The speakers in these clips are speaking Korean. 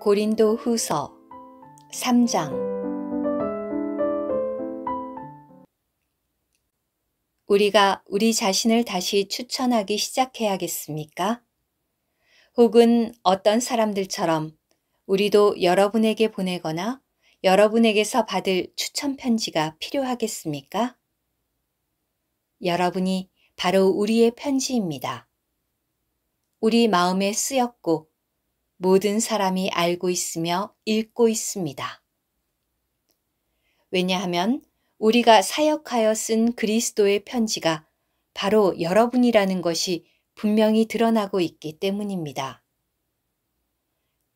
고린도 후서 3장. 우리가 우리 자신을 다시 추천하기 시작해야겠습니까? 혹은 어떤 사람들처럼 우리도 여러분에게 보내거나 여러분에게서 받을 추천 편지가 필요하겠습니까? 여러분이 바로 우리의 편지입니다. 우리 마음에 쓰였고 모든 사람이 알고 있으며 읽고 있습니다. 왜냐하면 우리가 사역하여 쓴 그리스도의 편지가 바로 여러분이라는 것이 분명히 드러나고 있기 때문입니다.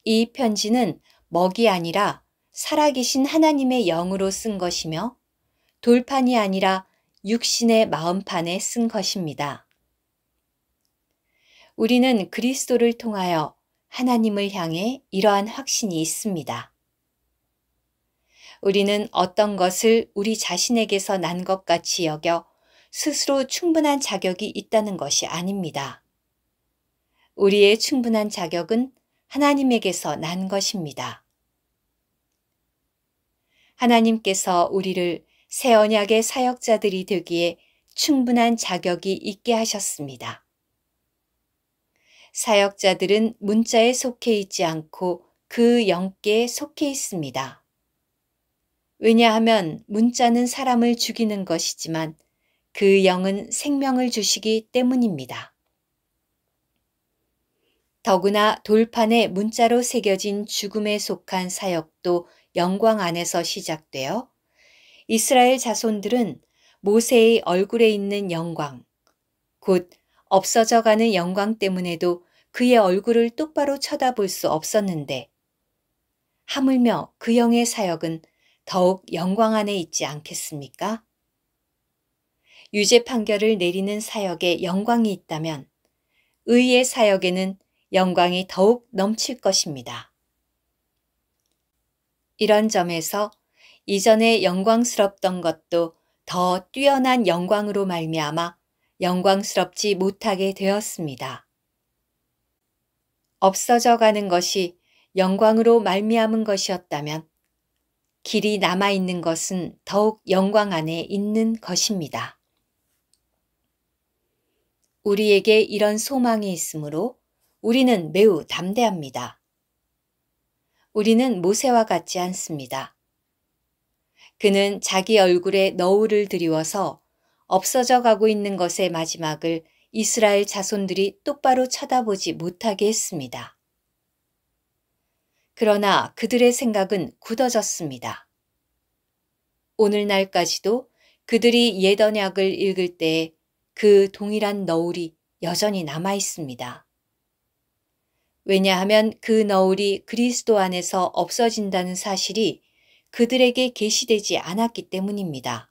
이 편지는 먹이 아니라 살아계신 하나님의 영으로 쓴 것이며 돌판이 아니라 육신의 마음판에 쓴 것입니다. 우리는 그리스도를 통하여 하나님을 향해 이러한 확신이 있습니다. 우리는 어떤 것을 우리 자신에게서 난 것 같이 여겨 스스로 충분한 자격이 있다는 것이 아닙니다. 우리의 충분한 자격은 하나님에게서 난 것입니다. 하나님께서 우리를 새 언약의 사역자들이 되기에 충분한 자격이 있게 하셨습니다. 사역자들은 문자에 속해 있지 않고 그 영께 속해 있습니다. 왜냐하면 문자는 사람을 죽이는 것이지만 그 영은 생명을 주시기 때문입니다. 더구나 돌판에 문자로 새겨진 죽음에 속한 사역도 영광 안에서 시작되어 이스라엘 자손들은 모세의 얼굴에 있는 영광, 곧 없어져가는 영광 때문에도 그의 얼굴을 똑바로 쳐다볼 수 없었는데 하물며 그 영의 사역은 더욱 영광 안에 있지 않겠습니까? 유죄 판결을 내리는 사역에 영광이 있다면 의의 사역에는 영광이 더욱 넘칠 것입니다. 이런 점에서 이전에 영광스럽던 것도 더 뛰어난 영광으로 말미암아 영광스럽지 못하게 되었습니다. 없어져 가는 것이 영광으로 말미암은 것이었다면 길이 남아있는 것은 더욱 영광 안에 있는 것입니다. 우리에게 이런 소망이 있으므로 우리는 매우 담대합니다. 우리는 모세와 같지 않습니다. 그는 자기 얼굴에 너울을 드리워서 없어져 가고 있는 것의 마지막을 이스라엘 자손들이 똑바로 쳐다보지 못하게 했습니다. 그러나 그들의 생각은 굳어졌습니다. 오늘날까지도 그들이 옛 언약을 읽을 때에 그 동일한 너울이 여전히 남아 있습니다. 왜냐하면 그 너울이 그리스도 안에서 없어진다는 사실이 그들에게 계시되지 않았기 때문입니다.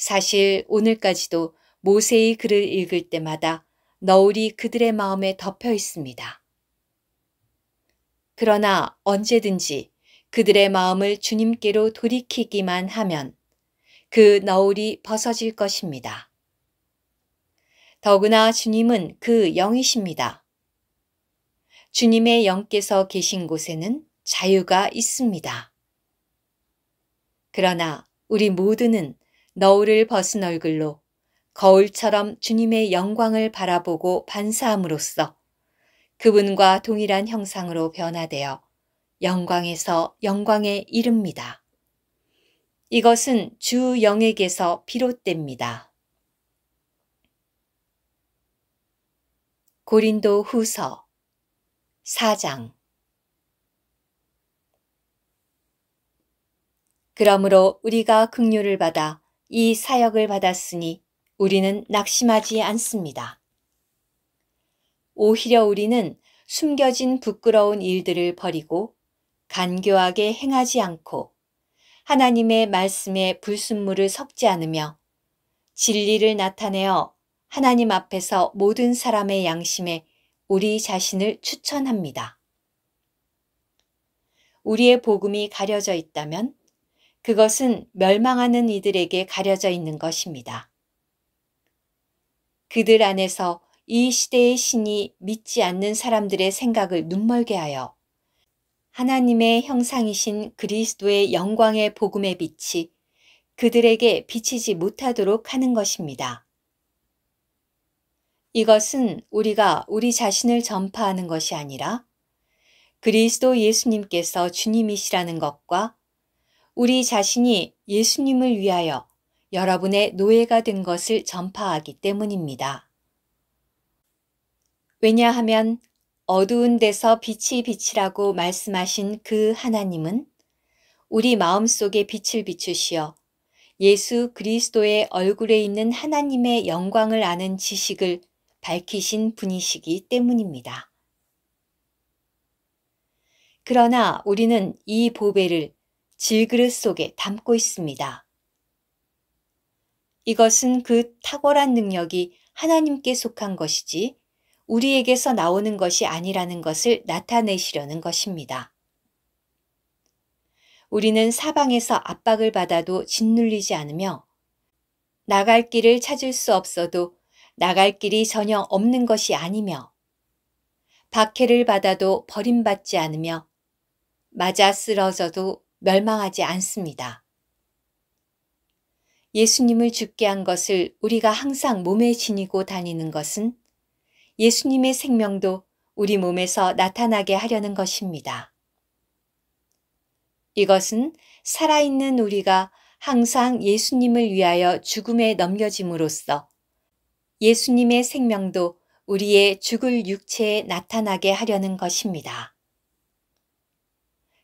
사실 오늘까지도 모세의 글을 읽을 때마다 너울이 그들의 마음에 덮여 있습니다. 그러나 언제든지 그들의 마음을 주님께로 돌이키기만 하면 그 너울이 벗어질 것입니다. 더구나 주님은 그 영이십니다. 주님의 영께서 계신 곳에는 자유가 있습니다. 그러나 우리 모두는 너울을 벗은 얼굴로 거울처럼 주님의 영광을 바라보고 반사함으로써 그분과 동일한 형상으로 변화되어 영광에서 영광에 이릅니다. 이것은 주 영에게서 비롯됩니다. 고린도 후서 4장. 그러므로 우리가 긍휼을 받아 이 사역을 받았으니 우리는 낙심하지 않습니다. 오히려 우리는 숨겨진 부끄러운 일들을 버리고 간교하게 행하지 않고 하나님의 말씀에 불순물을 섞지 않으며 진리를 나타내어 하나님 앞에서 모든 사람의 양심에 우리 자신을 추천합니다. 우리의 복음이 가려져 있다면 그것은 멸망하는 이들에게 가려져 있는 것입니다. 그들 안에서 이 시대의 신이 믿지 않는 사람들의 생각을 눈멀게 하여 하나님의 형상이신 그리스도의 영광의 복음의 빛이 그들에게 비치지 못하도록 하는 것입니다. 이것은 우리가 우리 자신을 전파하는 것이 아니라 그리스도 예수님께서 주님이시라는 것과 우리 자신이 예수님을 위하여 여러분의 노예가 된 것을 전파하기 때문입니다. 왜냐하면 어두운 데서 빛이 비치라고 말씀하신 그 하나님은 우리 마음속에 빛을 비추시어 예수 그리스도의 얼굴에 있는 하나님의 영광을 아는 지식을 밝히신 분이시기 때문입니다. 그러나 우리는 이 보배를 질그릇 속에 담고 있습니다. 이것은 그 탁월한 능력이 하나님께 속한 것이지 우리에게서 나오는 것이 아니라는 것을 나타내시려는 것입니다. 우리는 사방에서 압박을 받아도 짓눌리지 않으며 나갈 길을 찾을 수 없어도 나갈 길이 전혀 없는 것이 아니며 박해를 받아도 버림받지 않으며 맞아 쓰러져도 멸망하지 않습니다. 예수님을 죽게 한 것을 우리가 항상 몸에 지니고 다니는 것은 예수님의 생명도 우리 몸에서 나타나게 하려는 것입니다. 이것은 살아있는 우리가 항상 예수님을 위하여 죽음에 넘겨짐으로써 예수님의 생명도 우리의 죽을 육체에 나타나게 하려는 것입니다.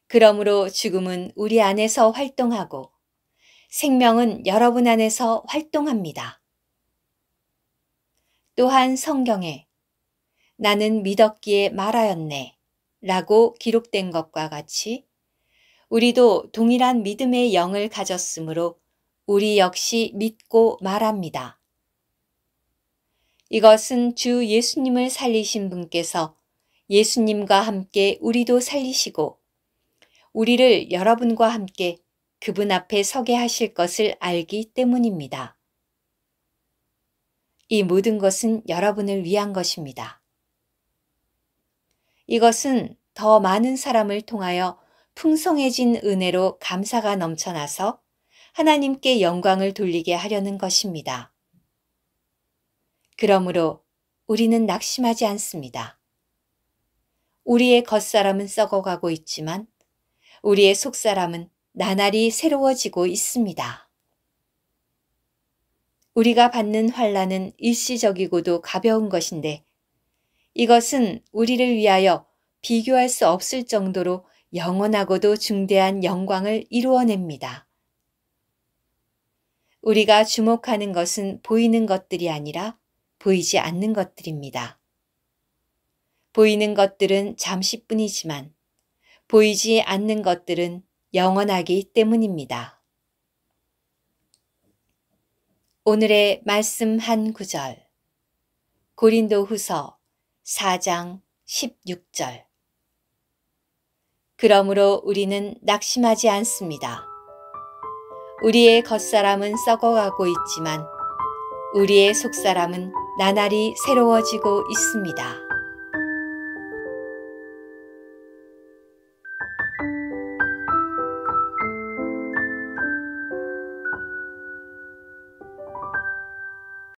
그러므로 죽음은 우리 안에서 활동하고 생명은 여러분 안에서 활동합니다. 또한 성경에 나는 믿었기에 말하였네 라고 기록된 것과 같이 우리도 동일한 믿음의 영을 가졌으므로 우리 역시 믿고 말합니다. 이것은 주 예수님을 살리신 분께서 예수님과 함께 우리도 살리시고 우리를 여러분과 함께 그분 앞에 서게 하실 것을 알기 때문입니다. 이 모든 것은 여러분을 위한 것입니다. 이것은 더 많은 사람을 통하여 풍성해진 은혜로 감사가 넘쳐나서 하나님께 영광을 돌리게 하려는 것입니다. 그러므로 우리는 낙심하지 않습니다. 우리의 겉사람은 썩어가고 있지만 우리의 속사람은 나날이 새로워지고 있습니다. 우리가 받는 환난은 일시적이고도 가벼운 것인데 이것은 우리를 위하여 비교할 수 없을 정도로 영원하고도 중대한 영광을 이루어냅니다. 우리가 주목하는 것은 보이는 것들이 아니라 보이지 않는 것들입니다. 보이는 것들은 잠시뿐이지만 보이지 않는 것들은 영원하기 때문입니다. 오늘의 말씀 한 구절 고린도후서 4장 16절 그러므로 우리는 낙심하지 않습니다. 우리의 겉사람은 썩어가고 있지만 우리의 속사람은 나날이 새로워지고 있습니다.